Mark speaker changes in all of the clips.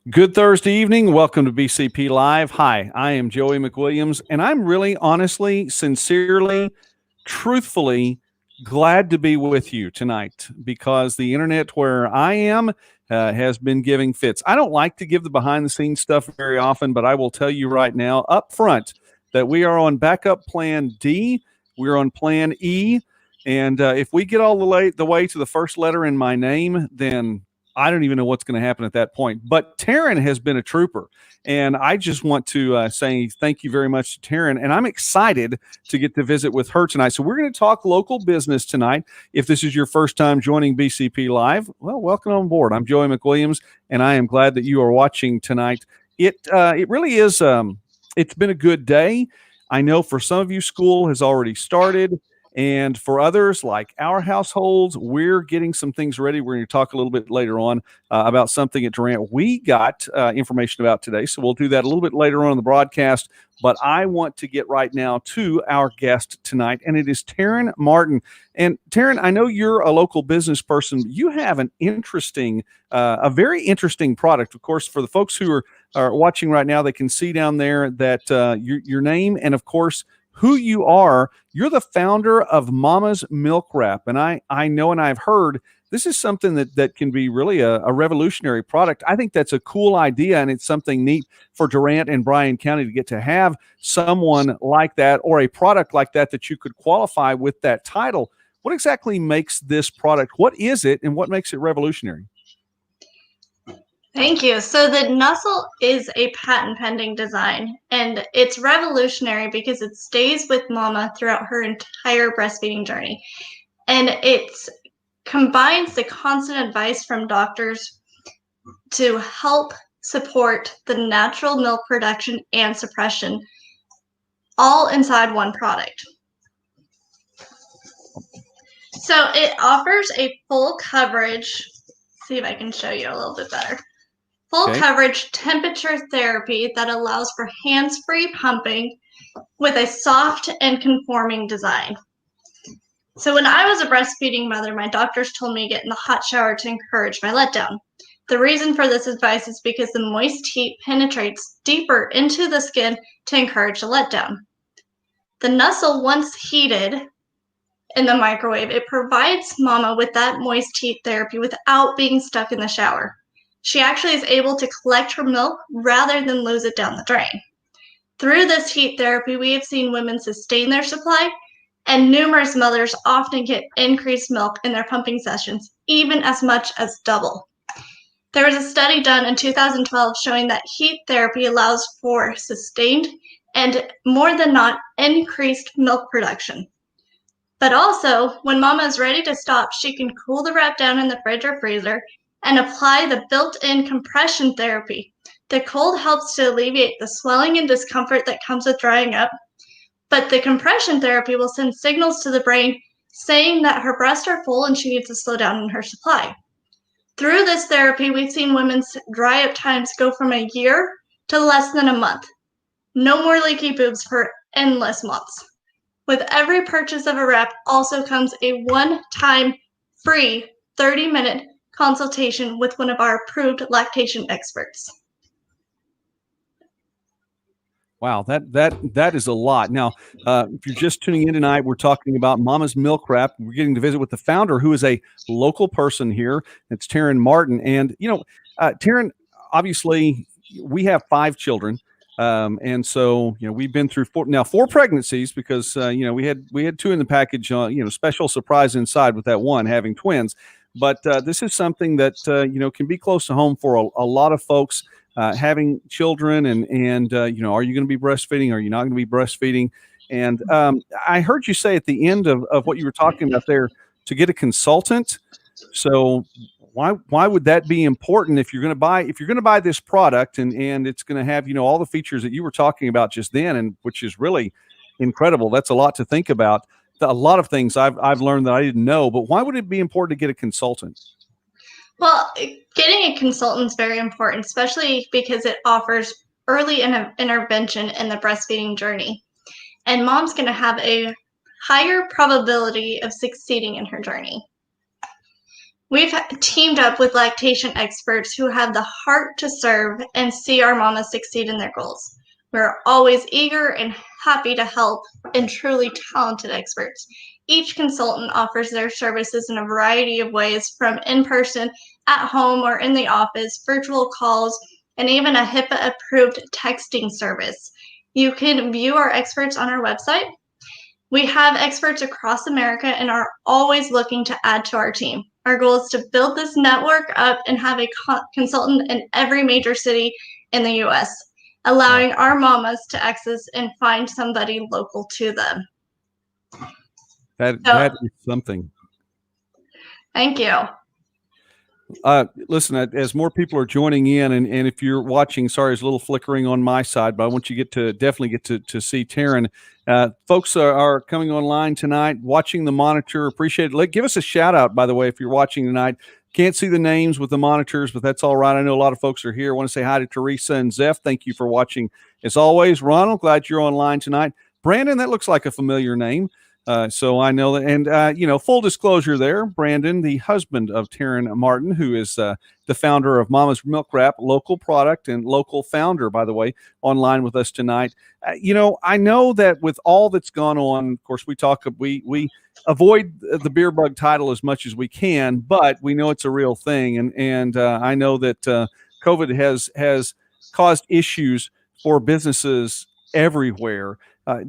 Speaker 1: Good Thursday evening. Welcome to BCP Live. Hi, I am Joey McWilliams, and I'm really, honestly, sincerely, truthfully glad to be with you tonight because the internet where I am has been giving fits. I don't like to give the behind the scenes stuff very often, but I will tell you right now up front that we are on backup plan D. We're on plan E. And if we get all the way to the first letter in my name, then I don't even know what's going to happen at that point. But Taran has been a trooper. And I just want to say thank you very much to Taran. And I'm excited to get to visit with her tonight. So we're going to talk local business tonight. If this is your first time joining BCP Live, well, welcome on board. I'm Joey McWilliams, and I am glad that you are watching tonight. It really is. It's been a good day. I know for some of you, school has already started. And for others, like our households, we're getting some things ready. We're going to talk a little bit later on about something at Durant we got information about today. So we'll do that a little bit later on in the broadcast. But I want to get right now to our guest tonight, and it is Taran Martin. And Taran, I know you're a local business person. You have an interesting, a very interesting product. Of course, for the folks who are watching right now, they can see down there that your name and, of course, who you are. You're the founder of Mama's Milk Wrap. And I know and I've heard this is something that can be really a revolutionary product. I think that's a cool idea, and it's something neat for Durant and Bryan County to get to have someone like that or a product like that you could qualify with that title. What exactly makes this product? What is it, and what makes it revolutionary?
Speaker 2: Thank you. So the Nuzzle is a patent pending design, and it's revolutionary because it stays with mama throughout her entire breastfeeding journey. And it combines the constant advice from doctors to help support the natural milk production and suppression all inside one product. So it offers a full coverage. See if I can show you a little bit better. Full coverage temperature therapy that allows for hands-free pumping with a soft and conforming design. So when I was a breastfeeding mother, my doctors told me to get in the hot shower to encourage my letdown. The reason for this advice is because the moist heat penetrates deeper into the skin to encourage the letdown. The Nuzzle, once heated in the microwave, it provides mama with that moist heat therapy without being stuck in the shower. She actually is able to collect her milk rather than lose it down the drain. Through this heat therapy, we have seen women sustain their supply, and numerous mothers often get increased milk in their pumping sessions, even as much as double. There was a study done in 2012 showing that heat therapy allows for sustained and, more than not, increased milk production. But also, when mama is ready to stop, she can cool the wrap down in the fridge or freezer and apply the built-in compression therapy. The cold helps to alleviate the swelling and discomfort that comes with drying up, but the compression therapy will send signals to the brain saying that her breasts are full and she needs to slow down in her supply. Through this therapy, we've seen women's dry up times go from a year to less than a month. No more leaky boobs for endless months. With every purchase of a wrap also comes a one-time free 30-minute consultation with one of our approved lactation experts.
Speaker 1: Wow, that is a lot. Now, if you're just tuning in tonight, we're talking about Mama's Milk Wrap. We're getting to visit with the founder, who is a local person here. It's Taran Martin, and Taran, obviously, we have 5 children. And so, we've been through 4 pregnancies because, we had 2 in the package, special surprise inside with that one having twins. But this is something that, can be close to home for a lot of folks having children and are you going to be breastfeeding? Are you not going to be breastfeeding? And I heard you say at the end of what you were talking about there to get a consultant. So why would that be important if you're going to buy this product and it's going to have all the features that you were talking about just then, and which is really incredible. That's a lot to think about. A lot of things I've learned that I didn't know, but why would it be important to get a consultant?
Speaker 2: Well, getting a consultant is very important, especially because it offers early intervention in the breastfeeding journey. And mom's going to have a higher probability of succeeding in her journey. We've teamed up with lactation experts who have the heart to serve and see our mamas succeed in their goals. We're always eager and happy to help and truly talented experts. Each consultant offers their services in a variety of ways, from in-person, at home, or in the office, virtual calls, and even a HIPAA-approved texting service. You can view our experts on our website. We have experts across America and are always looking to add to our team. Our goal is to build this network up and have a consultant in every major city in the U.S., allowing our mamas to access and find somebody local to them.
Speaker 1: That is something.
Speaker 2: Thank you.
Speaker 1: Listen, as more people are joining in, and if you're watching, sorry, there's a little flickering on my side, but I want you definitely get to see Taran. Folks are coming online tonight, watching the monitor. Appreciate it. Give us a shout out, by the way, if you're watching tonight. Can't see the names with the monitors, but that's all right. I know a lot of folks are here. I want to say hi to Teresa and Zeph. Thank you for watching. As always, Ronald, glad you're online tonight. Brandon, that looks like a familiar name. So I know that, and full disclosure there, Brandon, the husband of Taran Martin, who is the founder of Mama's Milk Wrap, local product and local founder, by the way, online with us tonight. I know that with all that's gone on, of course, we avoid the beer bug title as much as we can, but we know it's a real thing, and I know that COVID has caused issues for businesses everywhere.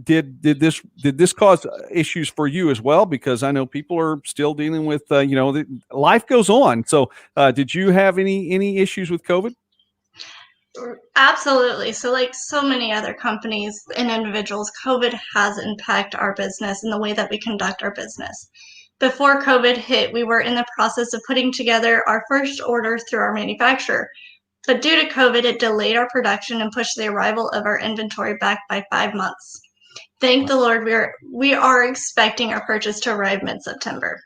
Speaker 1: Did this cause issues for you as well? Because I know people are still dealing with life goes on. So did you have any issues with COVID?
Speaker 2: Absolutely. So like so many other companies and individuals, COVID has impacted our business and the way that we conduct our business. Before COVID hit, we were in the process of putting together our first order through our manufacturer. But due to COVID, it delayed our production and pushed the arrival of our inventory back by 5 months. Thank the Lord, we are expecting our purchase to arrive mid-September.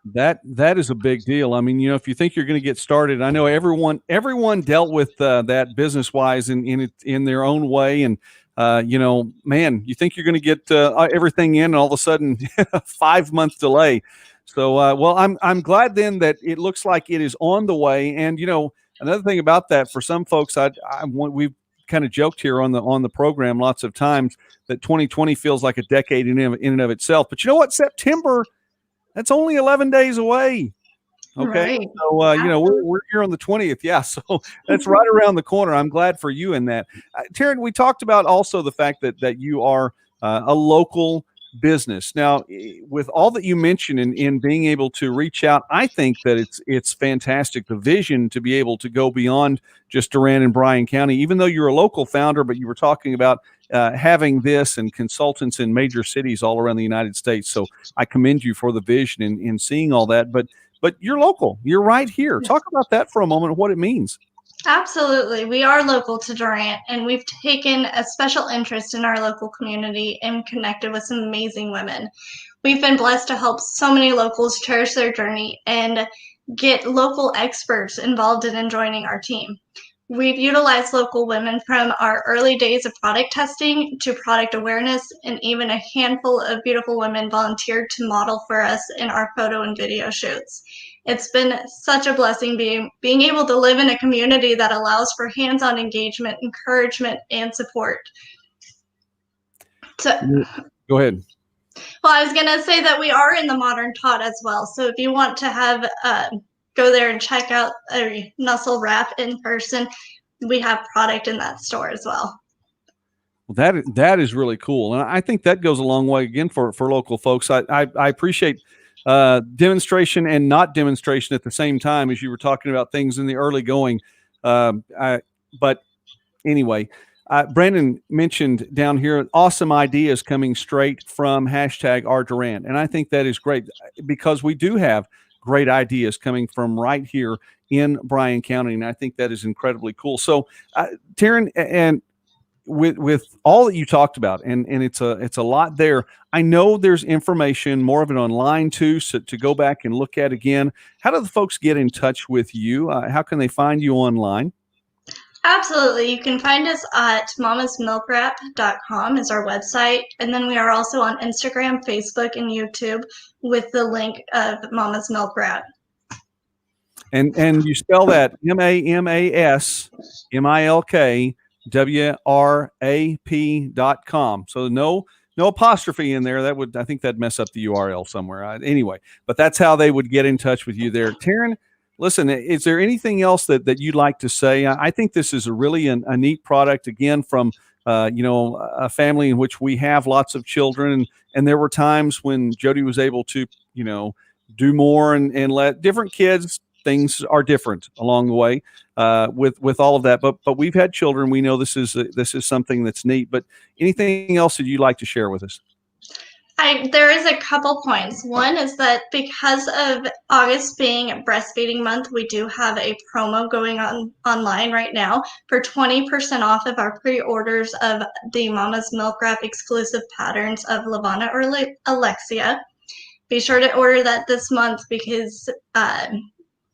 Speaker 1: That is a big deal. I mean, if you think you're going to get started, I know everyone dealt with that business wise in their own way, and man, you think you're going to get everything in, and all of a sudden, 5-month delay. So, well, I'm glad then that it looks like it is on the way. And another thing about that, for some folks, we've kind of joked here on the program lots of times that 2020 feels like a decade in and of itself. But you know what? September, that's only 11 days away. Okay.
Speaker 2: Right.
Speaker 1: So, we're here on the 20th. Yeah. So that's right around the corner. I'm glad for you in that. Taran, we talked about also the fact that you are a local business. Now, with all that you mentioned in being able to reach out, I think that it's fantastic, the vision to be able to go beyond just Taran and Bryan County, even though you're a local founder, but you were talking about having this and consultants in major cities all around the United States. So I commend you for the vision in seeing all that, but you're local, you're right here. Talk about that for a moment, what it means.
Speaker 2: Absolutely. We are local to Durant, and we've taken a special interest in our local community and connected with some amazing women. We've been blessed to help so many locals cherish their journey and get local experts involved in joining our team. We've utilized local women from our early days of product testing to product awareness, and even a handful of beautiful women volunteered to model for us in our photo and video shoots. It's been such a blessing being able to live in a community that allows for hands-on engagement, encouragement, and support. So,
Speaker 1: go ahead.
Speaker 2: Well, I was going to say that we are in the Modern Tot as well. So if you want to have go there and check out a Nussel wrap in person, we have product in that store as well.
Speaker 1: Well, that is really cool, and I think that goes a long way again for local folks. I appreciate demonstration and not demonstration at the same time, as you were talking about things in the early going. But anyway, Brandon mentioned down here awesome ideas coming straight from #OurDurant, and I think that is great because we do have great ideas coming from right here in Bryan County, and I think that is incredibly cool. So, Taran, and with all that you talked about, and it's a lot there. I know there's information, more of it online too, so to go back and look at again. How do the folks get in touch with you? How can they find you online?
Speaker 2: Absolutely. You can find us at mamasmilkwrap.com is our website. And then we are also on Instagram, Facebook, and YouTube with the link of Mama's Milk Wrap.
Speaker 1: And you spell that MAMASMILKWRAP.com. So no apostrophe in there. I think that'd mess up the URL somewhere. Anyway, but that's how they would get in touch with you there. Taran, listen, is there anything else that you'd like to say? I think this is a really a neat product, again, from a family in which we have lots of children. And there were times when Jody was able to, do more and let different kids. Things are different along the way with all of that, but we've had children. We know this is something that's neat. But anything else that you'd like to share with us?
Speaker 2: There is a couple points. One is that because of August being breastfeeding month, we do have a promo going on online right now for 20% off of our pre-orders of the Mama's Milk Wrap exclusive patterns of Lavana or Alexia. Be sure to order that this month because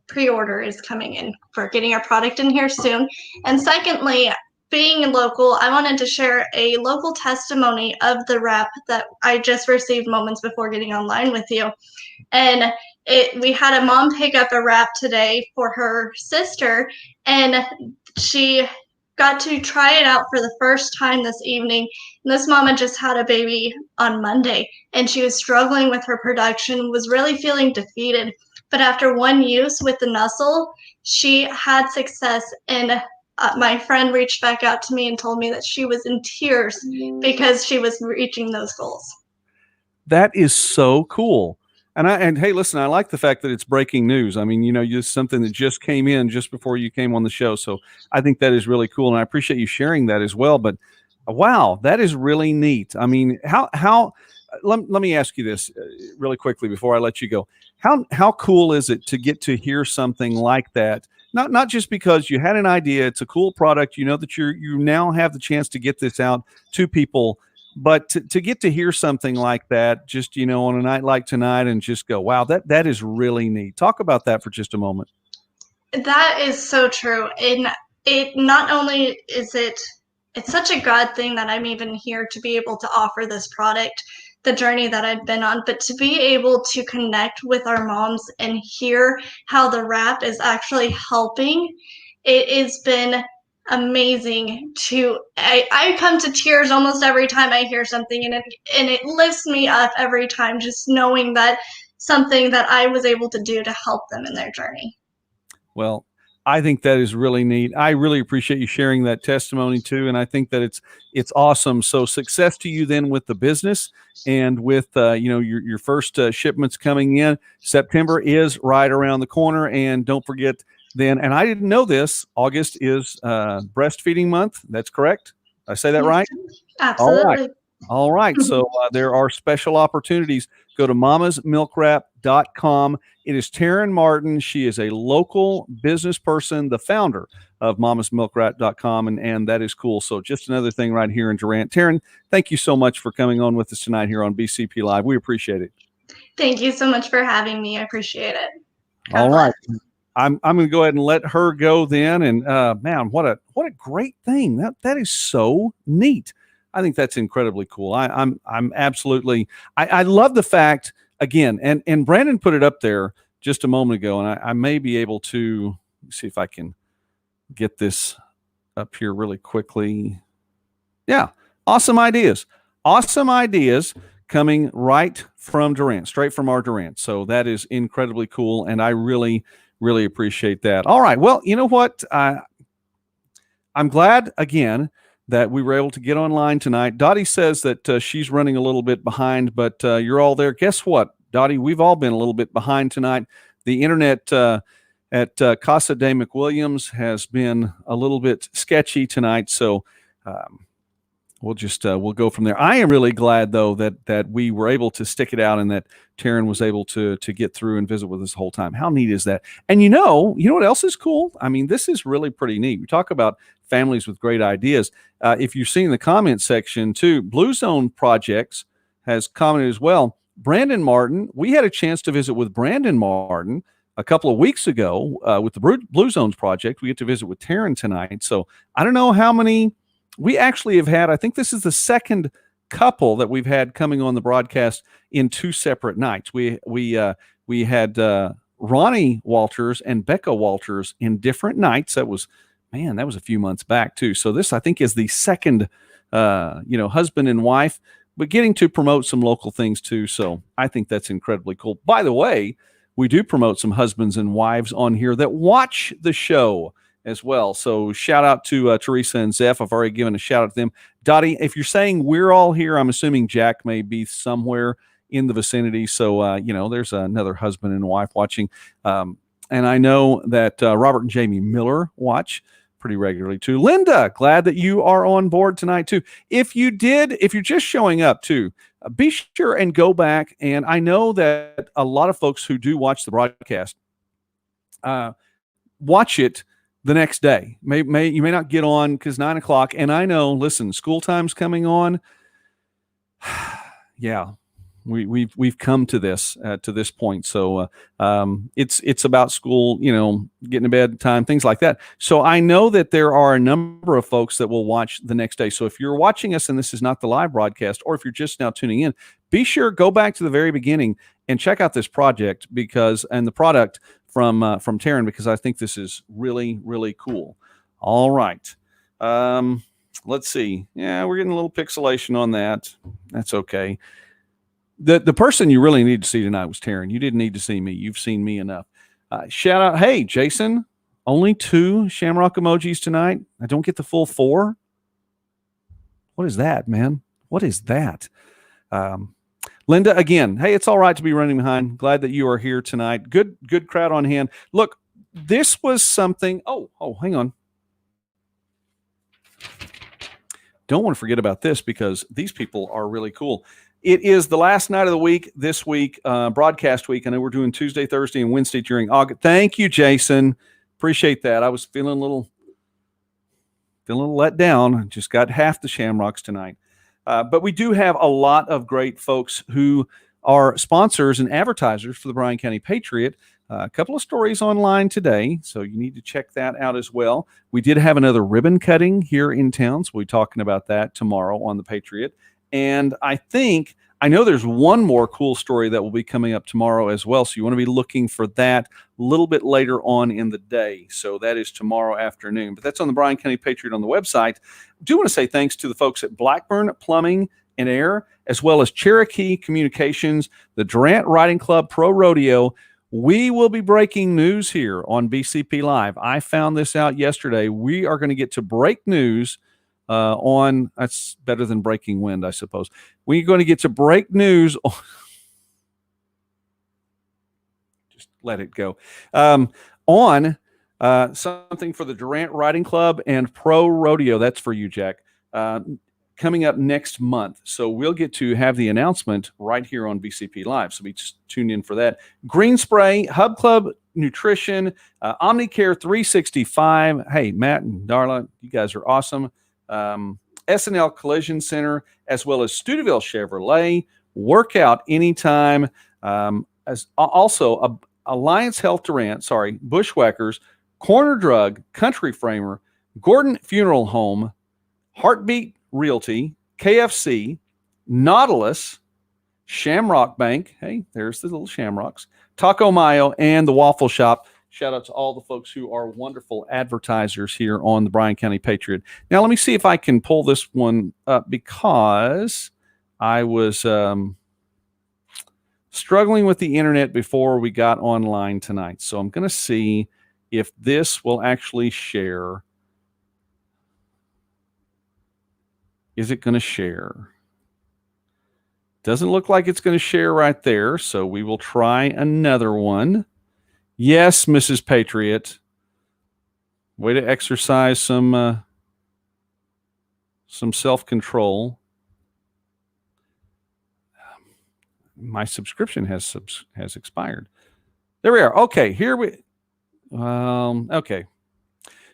Speaker 2: pre-order is coming in for getting our product in here soon. And secondly, being local, I wanted to share a local testimony of the wrap that I just received moments before getting online with you. And we had a mom pick up a wrap today for her sister, and she got to try it out for the first time this evening. And this mama just had a baby on Monday, and she was struggling with her production, was really feeling defeated. But after one use with the Nuzzle, she had success. And my friend reached back out to me and told me that she was in tears because she was reaching those goals.
Speaker 1: That is so cool. And hey, listen, I like the fact that it's breaking news. I mean, just something that just came in just before you came on the show. So I think that is really cool. And I appreciate you sharing that as well. But wow, that is really neat. I mean, let me ask you this really quickly before I let you go. How cool is it to get to hear something like that? Not just because you had an idea, it's a cool product, that you now have the chance to get this out to people, but to get to hear something like that, just on a night like tonight, and just go, wow, that is really neat. Talk about that for just a moment.
Speaker 2: That is so true. And it not only is it's such a God thing that I'm even here to be able to offer this product, the journey that I've been on, but to be able to connect with our moms and hear how the wrap is actually helping, it has been amazing. I come to tears almost every time I hear something, and it lifts me up every time, just knowing that something that I was able to do to help them in their journey.
Speaker 1: Well, I think that is really neat. I really appreciate you sharing that testimony too, and I think that it's awesome. So success to you then with the business and with your first shipments coming in. September is right around the corner, and don't forget then. And I didn't know this. August is breastfeeding month. That's correct. I say that right?
Speaker 2: Absolutely.
Speaker 1: All right. So there are special opportunities. Go to mamasmilkwrap.com. It is Taran Martin. She is a local business person, the founder of mamasmilkwrap.com, and that is cool. So just another thing right here in Durant. Taran, thank you so much for coming on with us tonight here on BCP Live. We appreciate it.
Speaker 2: Thank you so much for having me. I appreciate it.
Speaker 1: All right. I'm going to go ahead and let her go then. And man, what a great thing. That is so neat. I think that's incredibly cool. I'm absolutely, I love the fact, again, and Brandon put it up there just a moment ago, and I may be able to see if I can get this up here really quickly. Yeah. Awesome ideas coming right from Durant, straight from our Durant. So that is incredibly cool. And I really, really appreciate that. All right. Well, you know what? I'm glad again that we were able to get online tonight. Dottie says that she's running a little bit behind, but you're all there. Guess what, Dottie? We've all been a little bit behind tonight. The internet at Casa de McWilliams has been a little bit sketchy tonight, so we'll go from there. I am really glad though that we were able to stick it out and that Taran was able to get through and visit with us the whole time. How neat is that? And you know what else is cool? I mean, this is really pretty neat. We talk about families with great ideas. If you've seen the comment section too, Blue Zone Projects has commented as well. Brandon Martin, we had a chance to visit with Brandon Martin a couple of weeks ago with the Blue Zones Project. We get to visit with Taran tonight. So I don't know how many we actually have had. I think this is the second couple that we've had coming on the broadcast in 2 separate nights. We had Ronnie Walters and Becca Walters in different nights. That was a few months back too. So this, I think, is the second, husband and wife, but getting to promote some local things too. So I think that's incredibly cool. By the way, we do promote some husbands and wives on here that watch the show as well. So shout out to Teresa and Zeph. I've already given a shout out to them. Dottie, if you're saying we're all here, I'm assuming Jack may be somewhere in the vicinity. So, there's another husband and wife watching. And I know that Robert and Jamie Miller watch pretty regularly too. Linda, glad that you are on board tonight too. If you're just showing up too, be sure and go back. And I know that a lot of folks who do watch the broadcast watch it the next day. You may not get on because 9 o'clock. And I know, listen, school time's coming on. Yeah, we've come to this point. So it's about school, getting to bed time, things like that. So I know that there are a number of folks that will watch the next day. So if you're watching us and this is not the live broadcast, or if you're just now tuning in, be sure go back to the very beginning and check out this project and the product from Taran, because I think this is really, really cool. All right. Let's see. Yeah, we're getting a little pixelation on that. That's okay. The person you really need to see tonight was Taran. You didn't need to see me. You've seen me enough. Shout out. Hey, Jason, only 2 Shamrock emojis tonight. I don't get the full 4. What is that, man? What is that? Linda, again, hey, it's all right to be running behind. Glad that you are here tonight. Good crowd on hand. Look, this was something. Oh, hang on. Don't want to forget about this because these people are really cool. It is the last night of the week this week, broadcast week. I know we're doing Tuesday, Thursday, and Wednesday during August. Thank you, Jason. Appreciate that. I was feeling a little let down. I just got half the Shamrocks tonight. But we do have a lot of great folks who are sponsors and advertisers for the Bryan County Patriot. A couple of stories online today, so you need to check that out as well. We did have another ribbon cutting here in town, so we'll be talking about that tomorrow on the Patriot. And I know there's one more cool story that will be coming up tomorrow as well, so you want to be looking for that a little bit later on in the day. So that is tomorrow afternoon. But that's on the Bryan County Patriot on the website. I do want to say thanks to the folks at Blackburn Plumbing and Air, as well as Cherokee Communications, the Durant Riding Club Pro Rodeo. We will be breaking news here on BCP Live. I found this out yesterday. We are going to get to break news that's better than breaking wind, I suppose. We're going to get to break news. Just let it go. On something for the Durant Riding Club and Pro Rodeo. That's for you, Jack. Coming up next month. So we'll get to have the announcement right here on BCP Live. So just tune in for that. Green Spray, Hub Club Nutrition, Omnicare 365. Hey, Matt and Darla, you guys are awesome. SNL Collision Center, as well as Studeville Chevrolet, Workout Anytime, as also Alliance Health Durant, Bushwhackers, Corner Drug, Country Framer, Gordon Funeral Home, Heartbeat Realty, KFC, Nautilus, Shamrock Bank. Hey, there's the little Shamrocks, Taco Mayo, and the Waffle Shop. Shout out to all the folks who are wonderful advertisers here on the Bryan County Patriot. Now, let me see if I can pull this one up because I was struggling with the internet before we got online tonight. So I'm going to see if this will actually share. Is it going to share? Doesn't look like it's going to share right there. So we will try another one. Yes, Mrs. Patriot. Way to exercise some self-control. My subscription has expired. There we are. Okay, okay.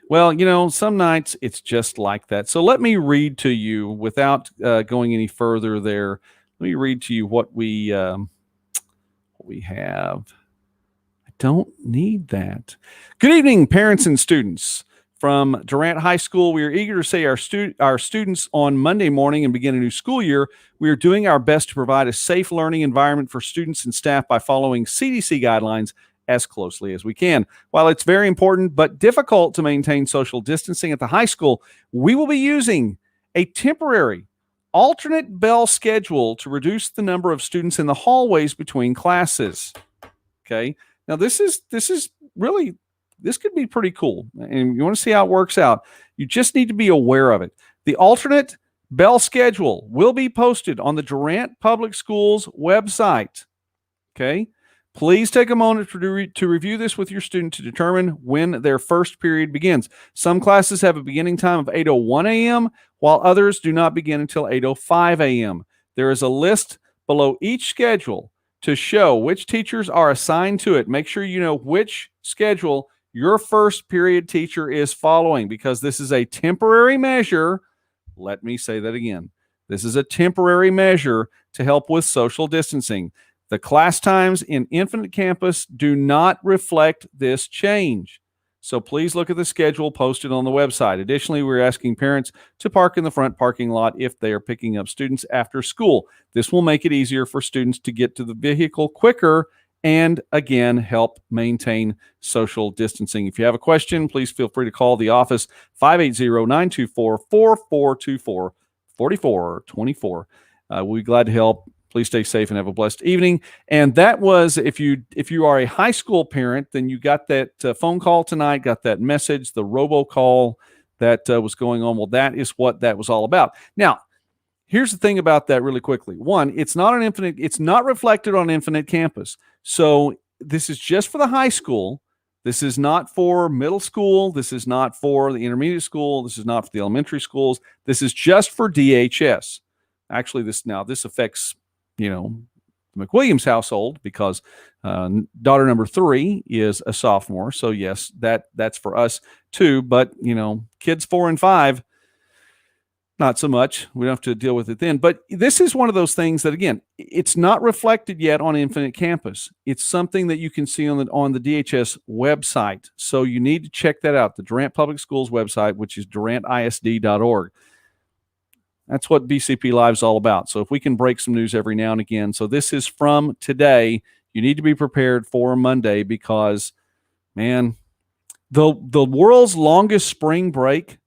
Speaker 1: Well, some nights it's just like that. So let me read to you without going any further there. Let me read to you what we have. I don't need that. Good evening, parents and students. From Durant High School, we are eager to say our students on Monday morning and begin a new school year. We are doing our best to provide a safe learning environment for students and staff by following CDC guidelines as closely as we can. While it's very important but difficult to maintain social distancing at the high school, we will be using a temporary alternate bell schedule to reduce the number of students in the hallways between classes. Okay. Now this could be pretty cool. And you want to see how it works out. You just need to be aware of it. The alternate bell schedule will be posted on the Durant Public Schools website. Okay. Please take a moment to review this with your student to determine when their first period begins. Some classes have a beginning time of 8:01 a.m., while others do not begin until 8:05 a.m. There is a list below each schedule to show which teachers are assigned to it. Make sure you know which schedule your first period teacher is following, because this is a temporary measure. Let me say that again. This is a temporary measure to help with social distancing. The class times in Infinite Campus do not reflect this change. So please look at the schedule posted on the website. Additionally, we're asking parents to park in the front parking lot if they are picking up students after school. This will make it easier for students to get to the vehicle quicker and, again, help maintain social distancing. If you have a question, please feel free to call the office, 580-924-4424, 4424. We'll be glad to help. Please stay safe and have a blessed evening. And that was, if you are a high school parent, then you got that phone call tonight, got that message, the robocall that was going on. Well, that is what that was all about. Now, here's the thing about that really quickly. One, it's not reflected on Infinite Campus. So this is just for the high school. This is not for middle school. This is not for the intermediate school. This is not for the elementary schools. This is just for DHS. Actually, this affects the McWilliams household, because daughter number 3 is a sophomore. So yes, that's for us too. But kids 4 and 5, not so much. We don't have to deal with it then. But this is one of those things that, again, it's not reflected yet on Infinite Campus. It's something that you can see on the DHS website. So you need to check that out, the Durant Public Schools website, which is durantisd.org. That's what BCP Live is all about. So if we can break some news every now and again. So this is from today. You need to be prepared for Monday, because, man, the world's longest spring break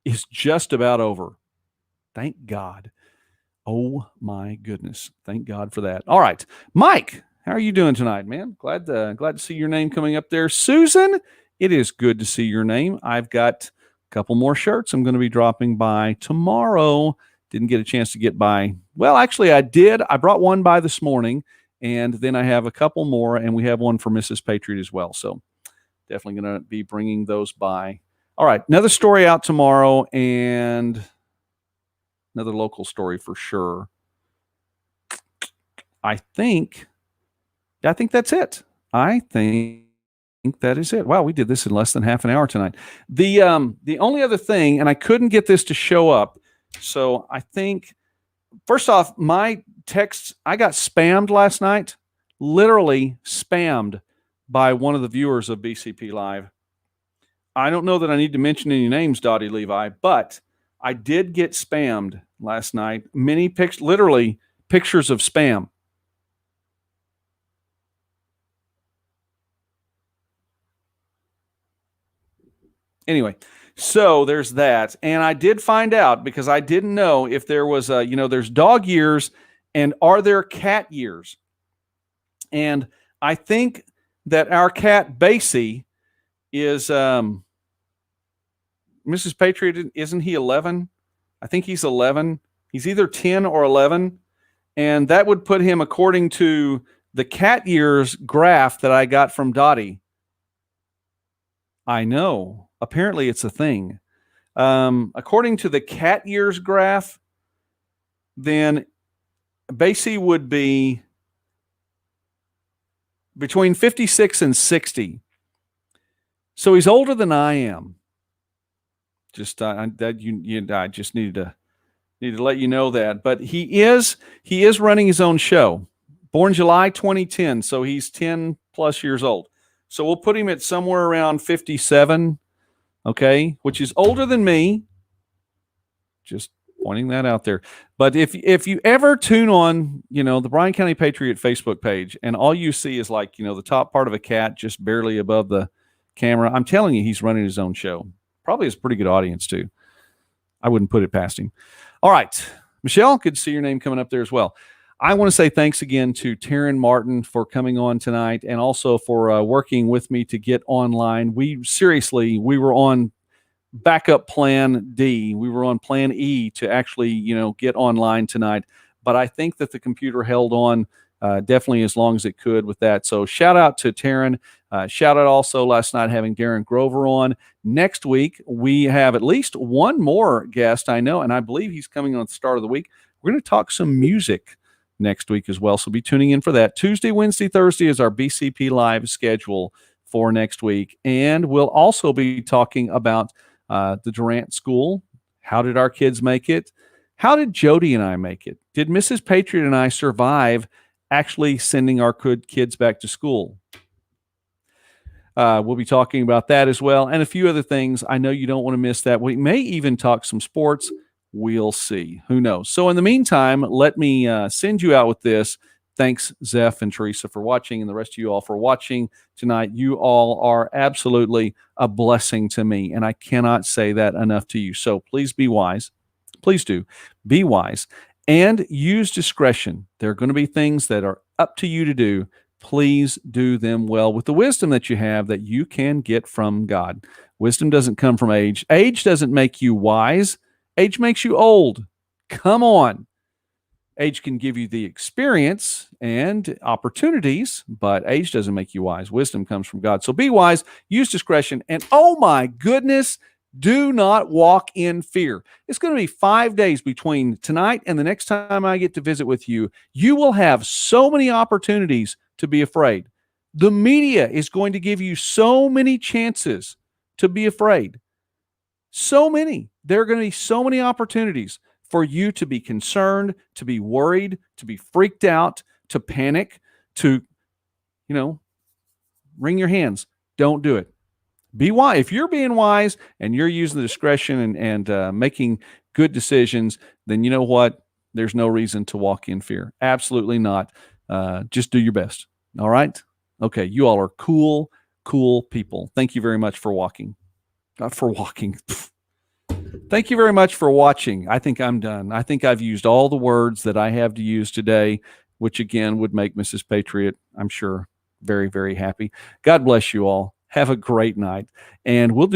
Speaker 1: is just about over. Thank God. Oh, my goodness. Thank God for that. All right. Mike, how are you doing tonight, man? Glad to see your name coming up there. Susan, it is good to see your name. I've got a couple more shirts I'm going to be dropping by tomorrow. Didn't get a chance to get by. Well, actually, I did. I brought one by this morning, and then I have a couple more, and we have one for Mrs. Patriot as well. So definitely going to be bringing those by. All right, another story out tomorrow, and another local story for sure. I think that's it. I think that is it. Wow, we did this in less than half an hour tonight. The only other thing, and I couldn't get this to show up, so I think, first off, my texts, I got spammed last night, literally spammed by one of the viewers of BCP Live. I don't know that I need to mention any names, Dottie Levi, but I did get spammed last night. Many literally pictures of spam. Anyway, so there's that. And I did find out, because I didn't know if there was there's dog years and are there cat years. And I think that our cat Basie is Mrs. Patriot, isn't he 11? I think he's 11. He's either 10 or 11. And that would put him, according to the cat years graph that I got from Dottie. I know. Apparently it's a thing. According to the cat years graph, then Basie would be between 56 and 60. So he's older than I am. I just need to let you know that. But he is running his own show. Born July 2010, so he's 10 plus years old. So we'll put him at somewhere around 57, okay, which is older than me. Just pointing that out there. But if you ever tune on, the Bryan County Patriot Facebook page, and all you see is like, the top part of a cat just barely above the camera, I'm telling you, he's running his own show. Probably has a pretty good audience too. I wouldn't put it past him. All right, Michelle, good to see your name coming up there as well. I want to say thanks again to Taran Martin for coming on tonight, and also for working with me to get online. We were on backup plan D. We were on plan E to actually, get online tonight. But I think that the computer held on definitely as long as it could with that. So shout out to Taran. Shout out also last night having Darren Grover on. Next week, we have at least one more guest I know, and I believe he's coming on at the start of the week. We're going to talk some music next week as well. So be tuning in for that. Tuesday, Wednesday, Thursday is our BCP Live schedule for next week. And we'll also be talking about the Durant School. How did our kids make it? How did Jody and I make it? Did Mrs. Patriot and I survive actually sending our kids back to school? We'll be talking about that as well, and a few other things. I know you don't want to miss that. We may even talk some sports. We'll see. Who knows? So in the meantime, let me send you out with this. Thanks, Zeph and Teresa, for watching, and the rest of you all for watching tonight. You all are absolutely a blessing to me, and I cannot say that enough to you. So please be wise. Please do. Be wise and use discretion. There are going to be things that are up to you to do. Please do them well with the wisdom that you have that you can get from God. Wisdom doesn't come from age. Age doesn't make you wise. Age makes you old. Come on. Age can give you the experience and opportunities, but age doesn't make you wise. Wisdom comes from God. So be wise, use discretion, and oh my goodness, do not walk in fear. It's going to be 5 days between tonight and the next time I get to visit with you. You will have so many opportunities to be afraid. The media is going to give you so many chances to be afraid. So many. There are going to be so many opportunities for you to be concerned, to be worried, to be freaked out, to panic, to, wring your hands. Don't do it. Be wise. If you're being wise and you're using the discretion and making good decisions, then you know what? There's no reason to walk in fear. Absolutely not. Just do your best. All right? Okay. You all are cool people. Thank you very much for walking. Thank you very much for watching. I think I'm done. I think I've used all the words that I have to use today, which again would make Mrs. Patriot, I'm sure, very, very happy. God bless you all. Have a great night. And we'll do